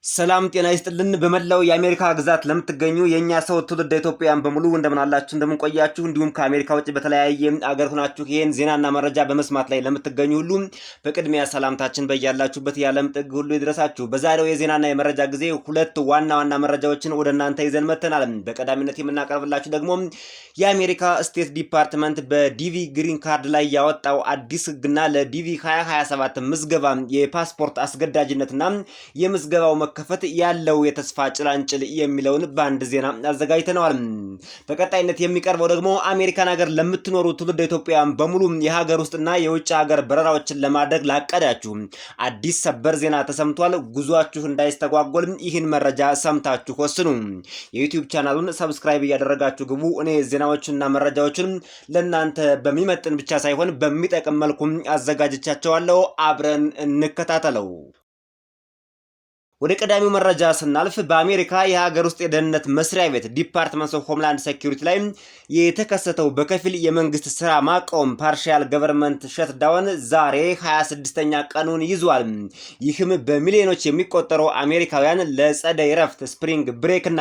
ሰላም ጤና ይስጥልን። በመላው የአሜሪካ ግዛት ለምትገኙ የኛ ሰው ትውልደ ኢትዮጵያውያን በሙሉ እንደምን አላችሁ እንደምን ቆያችሁ? እንዲሁም ከአሜሪካ ውጭ በተለያየ አገር ሆናችሁ ይሄን ዜናና መረጃ በመስማት ላይ ለምትገኙ ሁሉ በቅድሚያ ሰላምታችን በያላችሁበት የዓለም ጥግ ሁሉ ይድረሳችሁ። በዛሬው የዜናና የመረጃ ጊዜ ሁለት ዋና መረጃዎችን ወደ እናንተ ይዘን መጥተናል። በቀዳሚነት የምናቀርብላችሁ ደግሞ የአሜሪካ ስቴት ዲፓርትመንት በዲቪ ግሪን ካርድ ላይ ያወጣው አዲስ ህግና ለዲቪ 2027 ምዝገባ የፓስፖርት አስገዳጅነትና የምዝገባው መከፈት ያለው የተስፋ ጭላንጭል የሚለውን ባንድ ዜና አዘጋጅተናል። በቀጣይነት የሚቀርበው ደግሞ አሜሪካን ሀገር ለምትኖሩ ትውልደ ኢትዮጵያውያን በሙሉ የሀገር ውስጥና የውጭ ሀገር በረራዎችን ለማድረግ ላቀዳችሁ አዲስ ሰበር ዜና ተሰምቷል። ጉዟችሁ እንዳይስተጓጎል ይህን መረጃ ሰምታችሁ ወስኑ። የዩቲዩብ ቻናሉን ሰብስክራይብ እያደረጋችሁ ግቡ። እኔ ዜናዎችንና መረጃዎችን ለእናንተ በሚመጥን ብቻ ሳይሆን በሚጠቅም መልኩ አዘጋጅቻቸዋለሁ። አብረን እንከታተለው። ወደ ቀዳሚው መረጃ ስናልፍ በአሜሪካ የሀገር ውስጥ የደህንነት መስሪያ ቤት ዲፓርትመንት ኦፍ ሆምላንድ ሴኩሪቲ ላይ የተከሰተው በከፊል የመንግስት ስራ ማቆም ፓርሻል ገቨርንመንት ሸትዳውን ዛሬ 26ኛ ቀኑን ይዟል። ይህም በሚሊዮኖች የሚቆጠሩ አሜሪካውያን ለጸደይ ረፍት ስፕሪንግ ብሬክና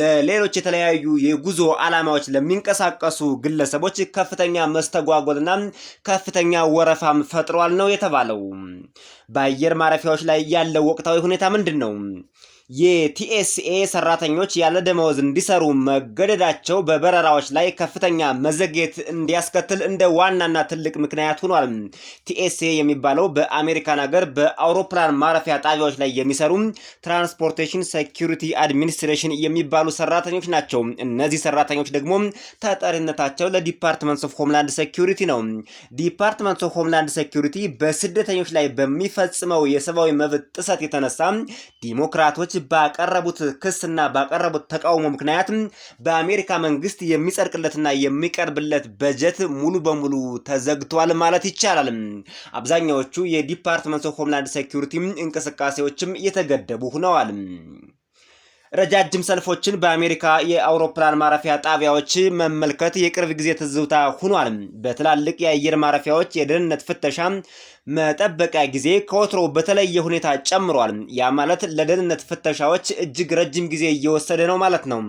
ለሌሎች የተለያዩ የጉዞ ዓላማዎች ለሚንቀሳቀሱ ግለሰቦች ከፍተኛ መስተጓጎልና ከፍተኛ ወረፋም ፈጥሯል ነው የተባለው። በአየር ማረፊያዎች ላይ ያለው ወቅታዊ ሁኔታ ምንድን ነው? የቲኤስኤ ሰራተኞች ያለ ደመወዝ እንዲሰሩ መገደዳቸው በበረራዎች ላይ ከፍተኛ መዘግየት እንዲያስከትል እንደ ዋናና ትልቅ ምክንያት ሆኗል። ቲኤስኤ የሚባለው በአሜሪካን ሀገር በአውሮፕላን ማረፊያ ጣቢያዎች ላይ የሚሰሩ ትራንስፖርቴሽን ሴኩሪቲ አድሚኒስትሬሽን የሚባሉ ሰራተኞች ናቸው። እነዚህ ሰራተኞች ደግሞ ተጠሪነታቸው ለዲፓርትመንት ኦፍ ሆምላንድ ሴኩሪቲ ነው። ዲፓርትመንት ኦፍ ሆምላንድ ሴኩሪቲ በስደተኞች ላይ በሚፈጽመው የሰብአዊ መብት ጥሰት የተነሳ ዲሞክራቶች ባቀረቡት ክስና ባቀረቡት ተቃውሞ ምክንያት በአሜሪካ መንግስት የሚጸድቅለትና የሚቀርብለት በጀት ሙሉ በሙሉ ተዘግቷል ማለት ይቻላል። አብዛኛዎቹ የዲፓርትመንት ኦፍ ሆምላንድ ሴኩሪቲ እንቅስቃሴዎችም የተገደቡ ሆነዋል። ረጃጅም ሰልፎችን በአሜሪካ የአውሮፕላን ማረፊያ ጣቢያዎች መመልከት የቅርብ ጊዜ ትዝብታ ሆኗል። በትላልቅ የአየር ማረፊያዎች የደህንነት ፍተሻ መጠበቂያ ጊዜ ከወትሮ በተለየ ሁኔታ ጨምሯል። ያ ማለት ለደህንነት ፍተሻዎች እጅግ ረጅም ጊዜ እየወሰደ ነው ማለት ነው።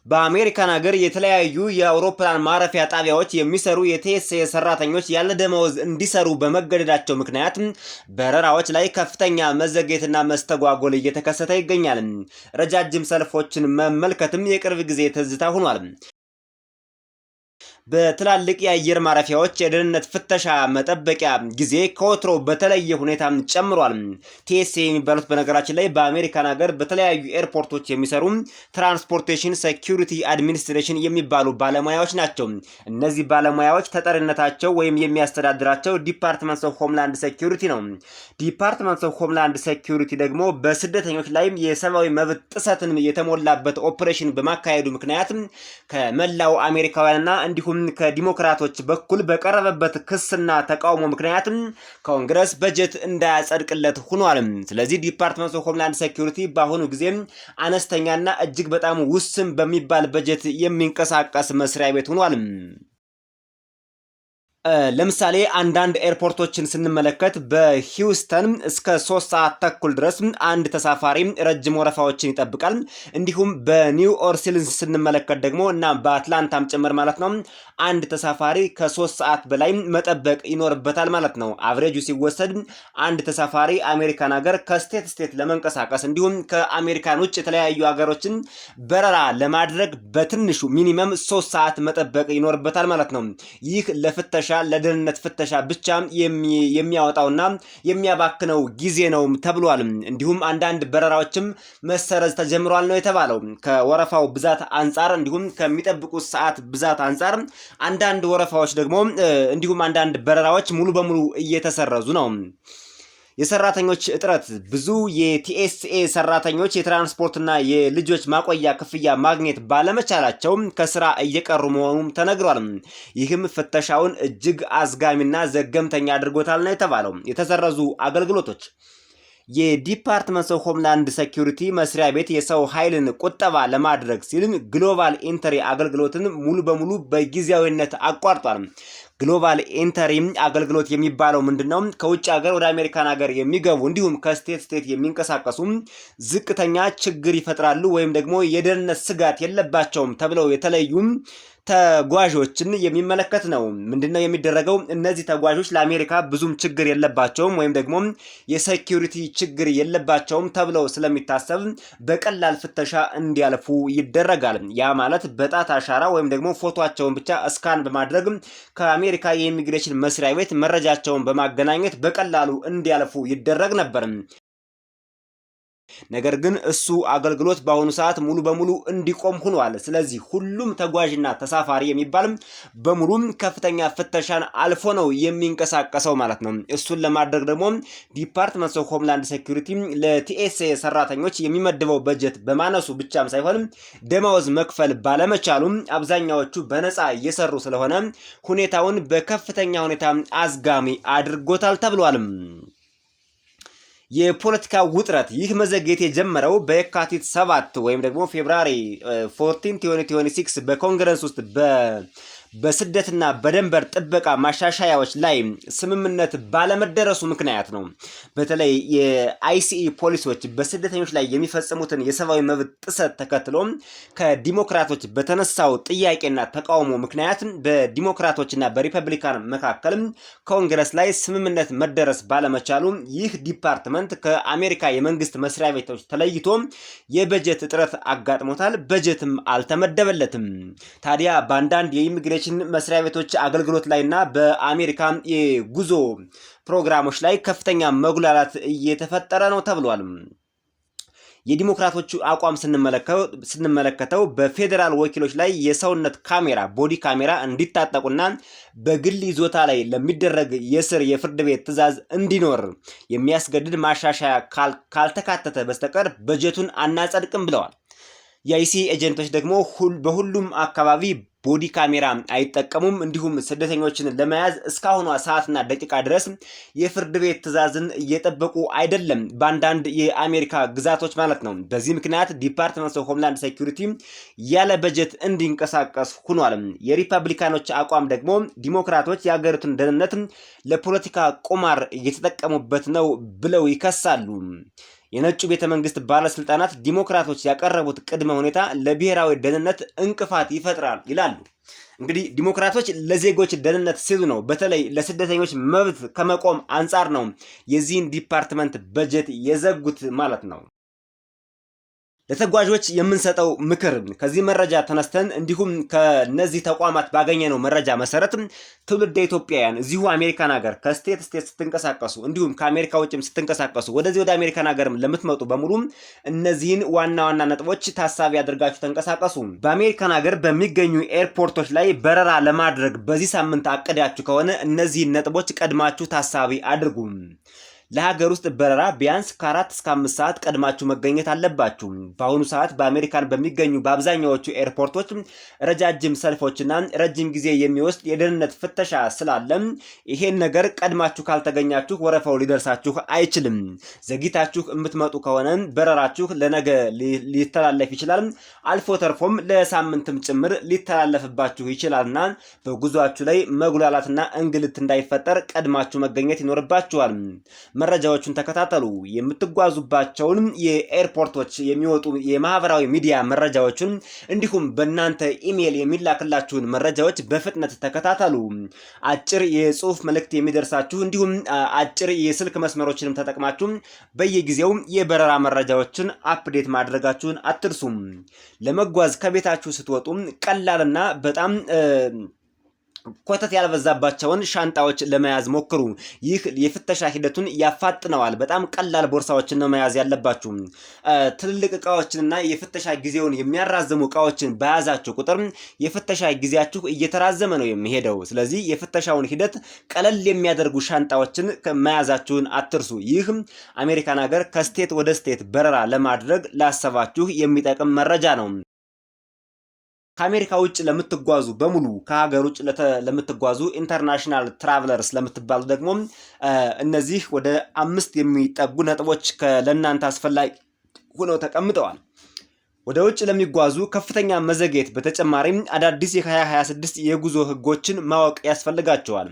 በአሜሪካን ሀገር የተለያዩ የአውሮፕላን ማረፊያ ጣቢያዎች የሚሰሩ የቲኤስኤ ሰራተኞች ያለ ደመወዝ እንዲሰሩ በመገደዳቸው ምክንያት በረራዎች ላይ ከፍተኛ መዘግየትና መስተጓጎል እየተከሰተ ይገኛል። ረጃጅም ሰልፎችን መመልከትም የቅርብ ጊዜ ትዝታ ሆኗል። በትላልቅ የአየር ማረፊያዎች የደህንነት ፍተሻ መጠበቂያ ጊዜ ከወትሮ በተለየ ሁኔታ ጨምሯል። ቲኤስኤ የሚባሉት በነገራችን ላይ በአሜሪካን ሀገር በተለያዩ ኤርፖርቶች የሚሰሩ ትራንስፖርቴሽን ሴኩሪቲ አድሚኒስትሬሽን የሚባሉ ባለሙያዎች ናቸው። እነዚህ ባለሙያዎች ተጠሪነታቸው ወይም የሚያስተዳድራቸው ዲፓርትመንት ኦፍ ሆምላንድ ሴኩሪቲ ነው። ዲፓርትመንት ኦፍ ሆምላንድ ሴኩሪቲ ደግሞ በስደተኞች ላይ የሰብአዊ መብት ጥሰትን የተሞላበት ኦፕሬሽን በማካሄዱ ምክንያት ከመላው አሜሪካውያንና እንዲሁም ከዲሞክራቶች በኩል በቀረበበት ክስና ተቃውሞ ምክንያት ኮንግረስ በጀት እንዳያጸድቅለት ሆኗል። ስለዚህ ዲፓርትመንት ኦፍ ሆምላንድ ሴኩሪቲ በአሁኑ ጊዜ አነስተኛና እጅግ በጣም ውስን በሚባል በጀት የሚንቀሳቀስ መስሪያ ቤት ሆኗል። ለምሳሌ አንዳንድ ኤርፖርቶችን ስንመለከት በሂውስተን እስከ 3 ሰዓት ተኩል ድረስ አንድ ተሳፋሪ ረጅም ወረፋዎችን ይጠብቃል። እንዲሁም በኒው ኦርሊንስ ስንመለከት ደግሞ እና በአትላንታም ጭምር ማለት ነው አንድ ተሳፋሪ ከ3 ሰዓት በላይ መጠበቅ ይኖርበታል ማለት ነው። አቨሬጁ ሲወሰድ አንድ ተሳፋሪ አሜሪካን ሀገር ከስቴት ስቴት ለመንቀሳቀስ እንዲሁም ከአሜሪካን ውጭ የተለያዩ ሀገሮችን በረራ ለማድረግ በትንሹ ሚኒመም 3 ሰዓት መጠበቅ ይኖርበታል ማለት ነው። ይህ ለፍተሻ ለደህንነት ፍተሻ ብቻ የሚያወጣውና የሚያባክነው ጊዜ ነው ተብሏል። እንዲሁም አንዳንድ በረራዎችም መሰረዝ ተጀምሯል ነው የተባለው። ከወረፋው ብዛት አንጻር እንዲሁም ከሚጠብቁት ሰዓት ብዛት አንጻር አንዳንድ ወረፋዎች ደግሞ እንዲሁም አንዳንድ በረራዎች ሙሉ በሙሉ እየተሰረዙ ነው። የሰራተኞች እጥረት ብዙ የቲኤስኤ ሰራተኞች የትራንስፖርትና የልጆች ማቆያ ክፍያ ማግኘት ባለመቻላቸው ከስራ እየቀሩ መሆኑም ተነግሯል። ይህም ፍተሻውን እጅግ አዝጋሚና ዘገምተኛ አድርጎታል ነው የተባለው። የተሰረዙ አገልግሎቶች የዲፓርትመንት ኦፍ ሆምላንድ ሴኩሪቲ መስሪያ ቤት የሰው ኃይልን ቁጠባ ለማድረግ ሲል ግሎባል ኢንተሪ አገልግሎትን ሙሉ በሙሉ በጊዜያዊነት አቋርጧል። ግሎባል ኤንትሪ አገልግሎት የሚባለው ምንድነው? ከውጭ ሀገር ወደ አሜሪካን ሀገር የሚገቡ እንዲሁም ከስቴት የሚንቀሳቀሱ ዝቅተኛ ችግር ይፈጥራሉ ወይም ደግሞ የደህንነት ስጋት የለባቸውም ተብለው የተለዩ ተጓዦችን የሚመለከት ነው። ምንድነው የሚደረገው? እነዚህ ተጓዦች ለአሜሪካ ብዙም ችግር የለባቸውም ወይም ደግሞ የሴኩሪቲ ችግር የለባቸውም ተብለው ስለሚታሰብ በቀላል ፍተሻ እንዲያልፉ ይደረጋል። ያ ማለት በጣት አሻራ ወይም ደግሞ ፎቶአቸውን ብቻ እስካን በማድረግ ከአሜሪካ የኢሚግሬሽን መስሪያ ቤት መረጃቸውን በማገናኘት በቀላሉ እንዲያልፉ ይደረግ ነበር። ነገር ግን እሱ አገልግሎት በአሁኑ ሰዓት ሙሉ በሙሉ እንዲቆም ሆኗል። ስለዚህ ሁሉም ተጓዥና ተሳፋሪ የሚባልም በሙሉ ከፍተኛ ፍተሻን አልፎ ነው የሚንቀሳቀሰው ማለት ነው። እሱን ለማድረግ ደግሞ ዲፓርትመንት ኦፍ ሆምላንድ ሴኩሪቲ ለቲኤስኤ ሰራተኞች የሚመድበው በጀት በማነሱ ብቻም ሳይሆን ደመወዝ መክፈል ባለመቻሉም አብዛኛዎቹ በነፃ እየሰሩ ስለሆነ ሁኔታውን በከፍተኛ ሁኔታ አዝጋሚ አድርጎታል ተብሏል። የፖለቲካ ውጥረት ይህ መዘግየት የጀመረው በየካቲት 7 ወይም ደግሞ ፌብራሪ 14 2026 በኮንግረስ ውስጥ በስደትና በድንበር ጥበቃ ማሻሻያዎች ላይ ስምምነት ባለመደረሱ ምክንያት ነው። በተለይ የአይሲኢ ፖሊሶች በስደተኞች ላይ የሚፈጽሙትን የሰብአዊ መብት ጥሰት ተከትሎ ከዲሞክራቶች በተነሳው ጥያቄና ተቃውሞ ምክንያት በዲሞክራቶችና በሪፐብሊካን መካከል ኮንግረስ ላይ ስምምነት መደረስ ባለመቻሉ ይህ ዲፓርትመንት ከአሜሪካ የመንግስት መስሪያ ቤቶች ተለይቶ የበጀት እጥረት አጋጥሞታል። በጀትም አልተመደበለትም። ታዲያ በአንዳንድ የኢሚግሬሽን መስሪያ ቤቶች አገልግሎት ላይና በአሜሪካ የጉዞ ፕሮግራሞች ላይ ከፍተኛ መጉላላት እየተፈጠረ ነው ተብሏል። የዲሞክራቶቹ አቋም ስንመለከተው በፌዴራል ወኪሎች ላይ የሰውነት ካሜራ ቦዲ ካሜራ እንዲታጠቁና በግል ይዞታ ላይ ለሚደረግ የስር የፍርድ ቤት ትዕዛዝ እንዲኖር የሚያስገድድ ማሻሻያ ካልተካተተ በስተቀር በጀቱን አናጸድቅም ብለዋል። የአይሲ ኤጀንቶች ደግሞ በሁሉም አካባቢ ቦዲ ካሜራ አይጠቀሙም። እንዲሁም ስደተኞችን ለመያዝ እስካሁኗ ሰዓትና ደቂቃ ድረስ የፍርድ ቤት ትዕዛዝን እየጠበቁ አይደለም፣ በአንዳንድ የአሜሪካ ግዛቶች ማለት ነው። በዚህ ምክንያት ዲፓርትመንት ኦፍ ሆምላንድ ሴኩሪቲ ያለ በጀት እንዲንቀሳቀስ ሆኗል። የሪፐብሊካኖች አቋም ደግሞ ዲሞክራቶች የሀገሪቱን ደህንነት ለፖለቲካ ቁማር እየተጠቀሙበት ነው ብለው ይከሳሉ። የነጩ ቤተ መንግስት ባለስልጣናት ዲሞክራቶች ያቀረቡት ቅድመ ሁኔታ ለብሔራዊ ደህንነት እንቅፋት ይፈጥራል ይላሉ። እንግዲህ ዲሞክራቶች ለዜጎች ደህንነት ሲሉ ነው፣ በተለይ ለስደተኞች መብት ከመቆም አንጻር ነው የዚህን ዲፓርትመንት በጀት የዘጉት ማለት ነው። ለተጓዦች የምንሰጠው ምክር ከዚህ መረጃ ተነስተን እንዲሁም ከነዚህ ተቋማት ባገኘነው መረጃ መሰረት ትውልደ ኢትዮጵያውያን እዚሁ አሜሪካን ሀገር ከስቴት ስትንቀሳቀሱ እንዲሁም ከአሜሪካ ውጭም ስትንቀሳቀሱ ወደ አሜሪካን ሀገርም ለምትመጡ በሙሉ እነዚህን ዋና ዋና ነጥቦች ታሳቢ አድርጋችሁ ተንቀሳቀሱ። በአሜሪካን ሀገር በሚገኙ ኤርፖርቶች ላይ በረራ ለማድረግ በዚህ ሳምንት አቅዳችሁ ከሆነ እነዚህን ነጥቦች ቀድማችሁ ታሳቢ አድርጉ። ለሀገር ውስጥ በረራ ቢያንስ ከ4 እስከ 5 ሰዓት ቀድማችሁ መገኘት አለባችሁ። በአሁኑ ሰዓት በአሜሪካን በሚገኙ በአብዛኛዎቹ ኤርፖርቶች ረጃጅም ሰልፎችና ረጅም ጊዜ የሚወስድ የደህንነት ፍተሻ ስላለ ይሄን ነገር ቀድማችሁ ካልተገኛችሁ ወረፋው ሊደርሳችሁ አይችልም። ዘግይታችሁ የምትመጡ ከሆነ በረራችሁ ለነገ ሊተላለፍ ይችላል፣ አልፎ ተርፎም ለሳምንትም ጭምር ሊተላለፍባችሁ ይችላልና በጉዟችሁ ላይ መጉላላትና እንግልት እንዳይፈጠር ቀድማችሁ መገኘት ይኖርባችኋል። መረጃዎቹን ተከታተሉ። የምትጓዙባቸውን የኤርፖርቶች የሚወጡ የማህበራዊ ሚዲያ መረጃዎችን እንዲሁም በእናንተ ኢሜል የሚላክላችሁን መረጃዎች በፍጥነት ተከታተሉ። አጭር የጽሁፍ መልእክት የሚደርሳችሁ እንዲሁም አጭር የስልክ መስመሮችንም ተጠቅማችሁ በየጊዜው የበረራ መረጃዎችን አፕዴት ማድረጋችሁን አትርሱ። ለመጓዝ ከቤታችሁ ስትወጡ ቀላልና በጣም ኮተት ያልበዛባቸውን ሻንጣዎች ለመያዝ ሞክሩ። ይህ የፍተሻ ሂደቱን ያፋጥነዋል። በጣም ቀላል ቦርሳዎችን ነው መያዝ ያለባችሁ። ትልልቅ እቃዎችንና የፍተሻ ጊዜውን የሚያራዝሙ እቃዎችን በያዛችሁ ቁጥር የፍተሻ ጊዜያችሁ እየተራዘመ ነው የሚሄደው። ስለዚህ የፍተሻውን ሂደት ቀለል የሚያደርጉ ሻንጣዎችን መያዛችሁን አትርሱ። ይህ አሜሪካን ሀገር ከስቴት ወደ ስቴት በረራ ለማድረግ ላሰባችሁ የሚጠቅም መረጃ ነው። ከአሜሪካ ውጭ ለምትጓዙ በሙሉ ከሀገር ውጭ ለምትጓዙ ኢንተርናሽናል ትራቨለርስ ለምትባሉ ደግሞ እነዚህ ወደ 5 የሚጠጉ ነጥቦች ለእናንተ አስፈላጊ ሆነው ተቀምጠዋል። ወደ ውጭ ለሚጓዙ ከፍተኛ መዘግየት በተጨማሪም አዳዲስ የ2026 የጉዞ ህጎችን ማወቅ ያስፈልጋቸዋል።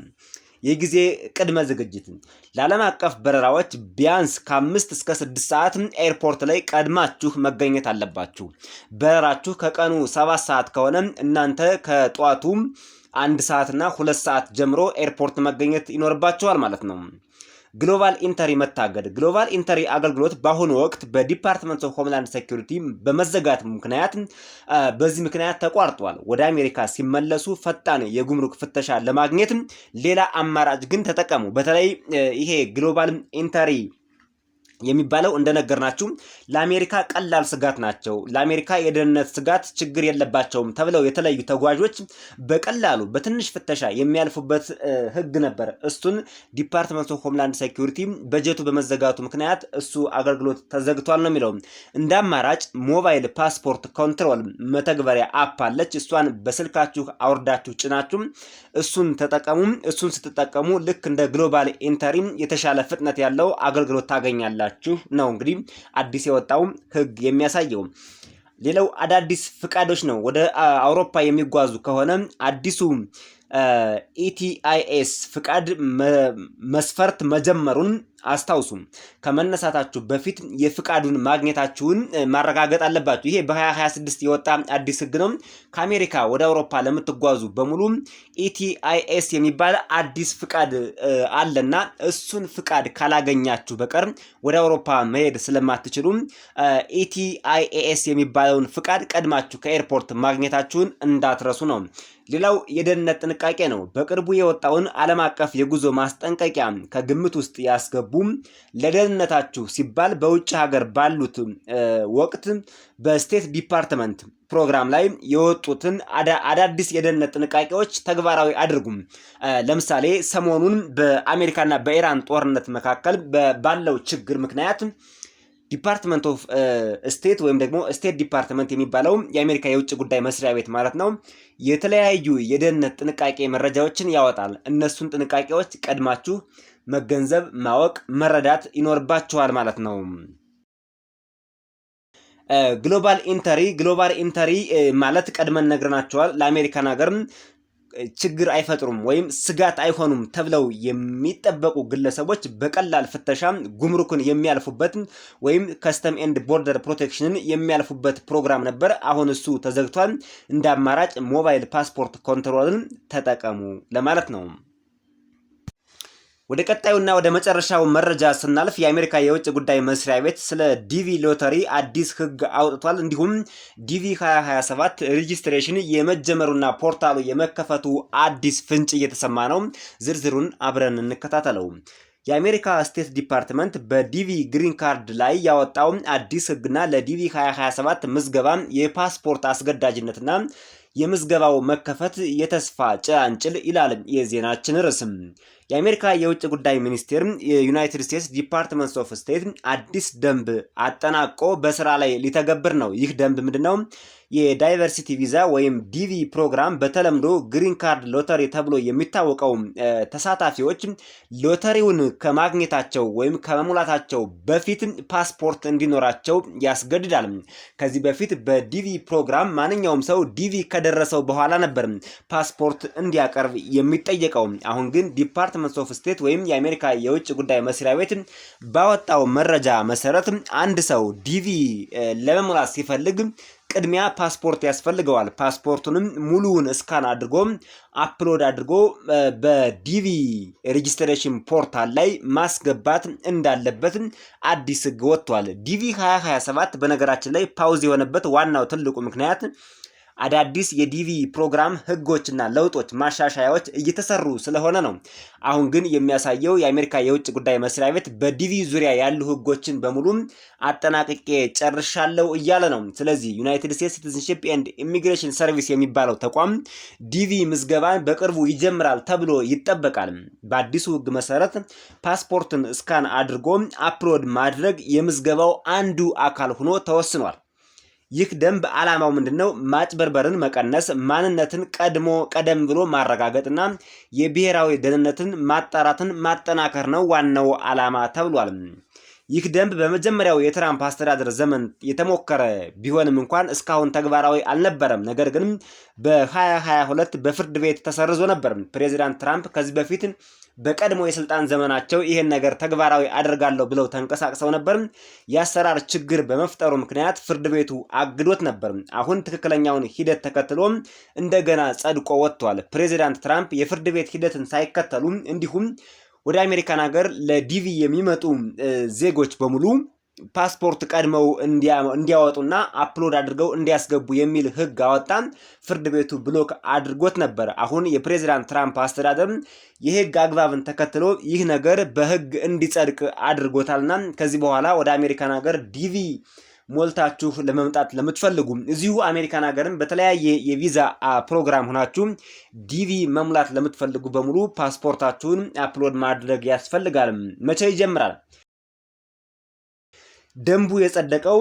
የጊዜ ቅድመ ዝግጅት ለዓለም አቀፍ በረራዎች ቢያንስ ከ5 እስከ 6 ሰዓት ኤርፖርት ላይ ቀድማችሁ መገኘት አለባችሁ። በረራችሁ ከቀኑ 7 ሰዓት ከሆነ እናንተ ከጧቱ 1 ሰዓትና 2 ሰዓት ጀምሮ ኤርፖርት መገኘት ይኖርባችኋል ማለት ነው። ግሎባል ኢንተሪ መታገድ ግሎባል ኢንተሪ አገልግሎት በአሁኑ ወቅት በዲፓርትመንት ኦፍ ሆምላንድ ሴኩሪቲ በመዘጋት ምክንያት በዚህ ምክንያት ተቋርጧል። ወደ አሜሪካ ሲመለሱ ፈጣን የጉምሩክ ፍተሻ ለማግኘት ሌላ አማራጭ ግን ተጠቀሙ። በተለይ ይሄ ግሎባል ኢንተሪ የሚባለው እንደነገርናችሁ ለአሜሪካ ቀላል ስጋት ናቸው። ለአሜሪካ የደህንነት ስጋት ችግር የለባቸውም ተብለው የተለዩ ተጓዦች በቀላሉ በትንሽ ፍተሻ የሚያልፉበት ህግ ነበር። እሱን ዲፓርትመንት ኦፍ ሆምላንድ ሴኩሪቲ በጀቱ በመዘጋቱ ምክንያት እሱ አገልግሎት ተዘግቷል ነው የሚለው። እንደ አማራጭ ሞባይል ፓስፖርት ኮንትሮል መተግበሪያ አፕ አለች። እሷን በስልካችሁ አውርዳችሁ ጭናችሁ እሱን ተጠቀሙ። እሱን ስትጠቀሙ ልክ እንደ ግሎባል ኢንተሪ የተሻለ ፍጥነት ያለው አገልግሎት ታገኛላችሁ ነው እንግዲህ አዲስ የወጣው ህግ የሚያሳየው። ሌላው አዳዲስ ፍቃዶች ነው። ወደ አውሮፓ የሚጓዙ ከሆነ አዲሱ ኢቲአይኤስ ፍቃድ መስፈርት መጀመሩን አስታውሱ። ከመነሳታችሁ በፊት የፍቃዱን ማግኘታችሁን ማረጋገጥ አለባችሁ። ይሄ በ2026 የወጣ አዲስ ህግ ነው። ከአሜሪካ ወደ አውሮፓ ለምትጓዙ በሙሉ ኢቲአይኤስ የሚባል አዲስ ፍቃድ አለና እሱን ፍቃድ ካላገኛችሁ በቀር ወደ አውሮፓ መሄድ ስለማትችሉ ኢቲአይኤስ የሚባለውን ፍቃድ ቀድማችሁ ከኤርፖርት ማግኘታችሁን እንዳትረሱ ነው። ሌላው የደህንነት ጥንቃቄ ነው። በቅርቡ የወጣውን ዓለም አቀፍ የጉዞ ማስጠንቀቂያ ከግምት ውስጥ ያስገቡ። ለደህንነታችሁ ሲባል በውጭ ሀገር ባሉት ወቅት በስቴት ዲፓርትመንት ፕሮግራም ላይ የወጡትን አዳዲስ የደህንነት ጥንቃቄዎች ተግባራዊ አድርጉም። ለምሳሌ ሰሞኑን በአሜሪካና በኢራን ጦርነት መካከል ባለው ችግር ምክንያት ዲፓርትመንት ኦፍ ስቴት ወይም ደግሞ ስቴት ዲፓርትመንት የሚባለው የአሜሪካ የውጭ ጉዳይ መስሪያ ቤት ማለት ነው የተለያዩ የደህንነት ጥንቃቄ መረጃዎችን ያወጣል። እነሱን ጥንቃቄዎች ቀድማችሁ መገንዘብ፣ ማወቅ፣ መረዳት ይኖርባችኋል ማለት ነው። ግሎባል ኢንተሪ ማለት ቀድመን ነግረናቸዋል። ለአሜሪካን ሀገር ችግር አይፈጥሩም ወይም ስጋት አይሆኑም ተብለው የሚጠበቁ ግለሰቦች በቀላል ፍተሻ ጉምሩክን የሚያልፉበት ወይም ከስተም ኤንድ ቦርደር ፕሮቴክሽንን የሚያልፉበት ፕሮግራም ነበር። አሁን እሱ ተዘግቷል። እንደ አማራጭ ሞባይል ፓስፖርት ኮንትሮልን ተጠቀሙ ለማለት ነው። ወደ ቀጣዩና ወደ መጨረሻው መረጃ ስናልፍ የአሜሪካ የውጭ ጉዳይ መስሪያ ቤት ስለ ዲቪ ሎተሪ አዲስ ህግ አውጥቷል። እንዲሁም ዲቪ 2027 ሬጂስትሬሽን የመጀመሩና ፖርታሉ የመከፈቱ አዲስ ፍንጭ እየተሰማ ነው። ዝርዝሩን አብረን እንከታተለው። የአሜሪካ ስቴት ዲፓርትመንት በዲቪ ግሪን ካርድ ላይ ያወጣው አዲስ ህግና ለዲቪ 2027 ምዝገባ የፓስፖርት አስገዳጅነትና የምዝገባው መከፈት የተስፋ ጭላንጭል ይላል የዜናችን ርዕስም። የአሜሪካ የውጭ ጉዳይ ሚኒስቴር የዩናይትድ ስቴትስ ዲፓርትመንት ኦፍ ስቴት አዲስ ደንብ አጠናቆ በስራ ላይ ሊተገብር ነው። ይህ ደንብ ምንድነው? የዳይቨርሲቲ ቪዛ ወይም ዲቪ ፕሮግራም በተለምዶ ግሪን ካርድ ሎተሪ ተብሎ የሚታወቀው ተሳታፊዎች ሎተሪውን ከማግኘታቸው ወይም ከመሙላታቸው በፊት ፓስፖርት እንዲኖራቸው ያስገድዳል። ከዚህ በፊት በዲቪ ፕሮግራም ማንኛውም ሰው ዲቪ ከደረሰው በኋላ ነበር ፓስፖርት እንዲያቀርብ የሚጠየቀው። አሁን ግን ዲፓርትመንት ኦፍ ስቴት ወይም የአሜሪካ የውጭ ጉዳይ መስሪያ ቤት ባወጣው መረጃ መሰረት አንድ ሰው ዲቪ ለመሙላት ሲፈልግ ቅድሚያ ፓስፖርት ያስፈልገዋል። ፓስፖርቱንም ሙሉውን እስካን አድርጎ አፕሎድ አድርጎ በዲቪ ሬጂስትሬሽን ፖርታል ላይ ማስገባት እንዳለበት አዲስ ህግ ወጥቷል። ዲቪ 2027 በነገራችን ላይ ፓውዝ የሆነበት ዋናው ትልቁ ምክንያት አዳዲስ የዲቪ ፕሮግራም ህጎችና ለውጦች ማሻሻያዎች እየተሰሩ ስለሆነ ነው። አሁን ግን የሚያሳየው የአሜሪካ የውጭ ጉዳይ መስሪያ ቤት በዲቪ ዙሪያ ያሉ ህጎችን በሙሉ አጠናቅቄ ጨርሻለሁ እያለ ነው። ስለዚህ ዩናይትድ ስቴትስ ሲቲዝንሺፕ ኤንድ ኢሚግሬሽን ሰርቪስ የሚባለው ተቋም ዲቪ ምዝገባን በቅርቡ ይጀምራል ተብሎ ይጠበቃል። በአዲሱ ህግ መሰረት ፓስፖርትን ስካን አድርጎ አፕሎድ ማድረግ የምዝገባው አንዱ አካል ሆኖ ተወስኗል። ይህ ደንብ ዓላማው ምንድነው? ማጭበርበርን መቀነስ፣ ማንነትን ቀደም ብሎ ማረጋገጥና የብሔራዊ ደህንነትን ማጣራትን ማጠናከር ነው ዋናው ዓላማ ተብሏል። ይህ ደንብ በመጀመሪያው የትራምፕ አስተዳደር ዘመን የተሞከረ ቢሆንም እንኳን እስካሁን ተግባራዊ አልነበረም። ነገር ግን በ2022 በፍርድ ቤት ተሰርዞ ነበር። ፕሬዚዳንት ትራምፕ ከዚህ በፊት በቀድሞ የስልጣን ዘመናቸው ይሄን ነገር ተግባራዊ አደርጋለሁ ብለው ተንቀሳቅሰው ነበር። የአሰራር ችግር በመፍጠሩ ምክንያት ፍርድ ቤቱ አግዶት ነበር። አሁን ትክክለኛውን ሂደት ተከትሎ እንደገና ጸድቆ ወጥቷል። ፕሬዚዳንት ትራምፕ የፍርድ ቤት ሂደትን ሳይከተሉ እንዲሁም ወደ አሜሪካን ሀገር ለዲቪ የሚመጡ ዜጎች በሙሉ ፓስፖርት ቀድመው እንዲያወጡና አፕሎድ አድርገው እንዲያስገቡ የሚል ህግ አወጣ። ፍርድ ቤቱ ብሎክ አድርጎት ነበር። አሁን የፕሬዚዳንት ትራምፕ አስተዳደር የህግ አግባብን ተከትሎ ይህ ነገር በህግ እንዲጸድቅ አድርጎታልና ከዚህ በኋላ ወደ አሜሪካን ሀገር ዲቪ ሞልታችሁ ለመምጣት ለምትፈልጉ እዚሁ አሜሪካን ሀገርን በተለያየ የቪዛ ፕሮግራም ሆናችሁ ዲቪ መሙላት ለምትፈልጉ በሙሉ ፓስፖርታችሁን አፕሎድ ማድረግ ያስፈልጋል። መቼ ይጀምራል? ደንቡ የጸደቀው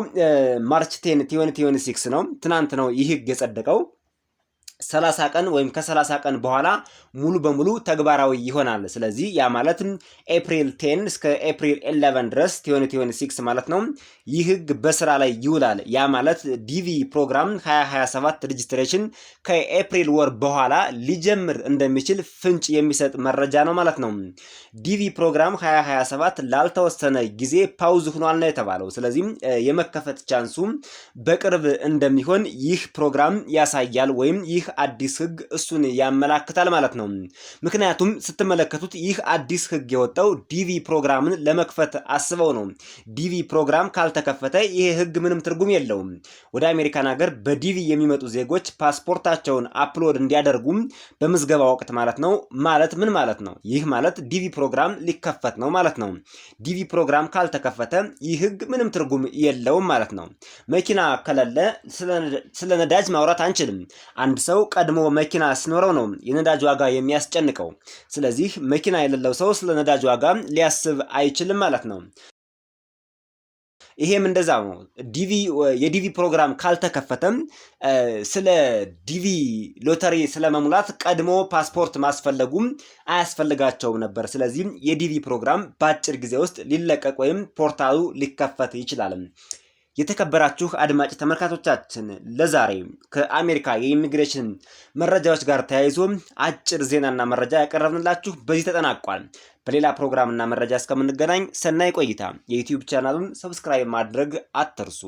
ማርች 10 2026 ነው። ትናንት ነው ይህ ህግ የጸደቀው። 30 ቀን ወይም ከ30 ቀን በኋላ ሙሉ በሙሉ ተግባራዊ ይሆናል። ስለዚህ ያ ማለት ኤፕሪል 10 እስከ ኤፕሪል 11 ድረስ 2026 ማለት ነው። ይህ ህግ በስራ ላይ ይውላል። ያ ማለት ዲቪ ፕሮግራም 2027 ሬጅስትሬሽን ከኤፕሪል ወር በኋላ ሊጀምር እንደሚችል ፍንጭ የሚሰጥ መረጃ ነው ማለት ነው። ዲቪ ፕሮግራም 2027 ላልተወሰነ ጊዜ ፓውዝ ሆኗል ነው የተባለው። ስለዚህ የመከፈት ቻንሱ በቅርብ እንደሚሆን ይህ ፕሮግራም ያሳያል ወይም ይህ አዲስ ህግ እሱን ያመላክታል ማለት ነው። ምክንያቱም ስትመለከቱት ይህ አዲስ ህግ የወጣው ዲቪ ፕሮግራምን ለመክፈት አስበው ነው። ዲቪ ፕሮግራም ካልተከፈተ ይሄ ህግ ምንም ትርጉም የለውም። ወደ አሜሪካን ሀገር በዲቪ የሚመጡ ዜጎች ፓስፖርታቸውን አፕሎድ እንዲያደርጉ በምዝገባ ወቅት ማለት ነው። ማለት ምን ማለት ነው? ይህ ማለት ዲቪ ፕሮግራም ሊከፈት ነው ማለት ነው። ዲቪ ፕሮግራም ካልተከፈተ ይህ ህግ ምንም ትርጉም የለውም ማለት ነው። መኪና ከሌለ ስለ ነዳጅ ማውራት አንችልም። አንድ ሰው ቀድሞ መኪና ሲኖረው ነው የነዳጅ ዋጋ የሚያስጨንቀው። ስለዚህ መኪና የሌለው ሰው ስለ ነዳጅ ዋጋ ሊያስብ አይችልም ማለት ነው። ይሄም እንደዛ ነው። የዲቪ ፕሮግራም ካልተከፈተም ስለ ዲቪ ሎተሪ ስለመሙላት ቀድሞ ፓስፖርት ማስፈለጉም አያስፈልጋቸውም ነበር። ስለዚህ የዲቪ ፕሮግራም በአጭር ጊዜ ውስጥ ሊለቀቅ ወይም ፖርታሉ ሊከፈት ይችላል። የተከበራችሁ አድማጭ ተመልካቾቻችን ለዛሬ ከአሜሪካ የኢሚግሬሽን መረጃዎች ጋር ተያይዞ አጭር ዜናና መረጃ ያቀረብንላችሁ በዚህ ተጠናቋል። በሌላ ፕሮግራምና መረጃ እስከምንገናኝ ሰናይ ቆይታ። የዩቲዩብ ቻናሉን ሰብስክራይብ ማድረግ አትርሱ።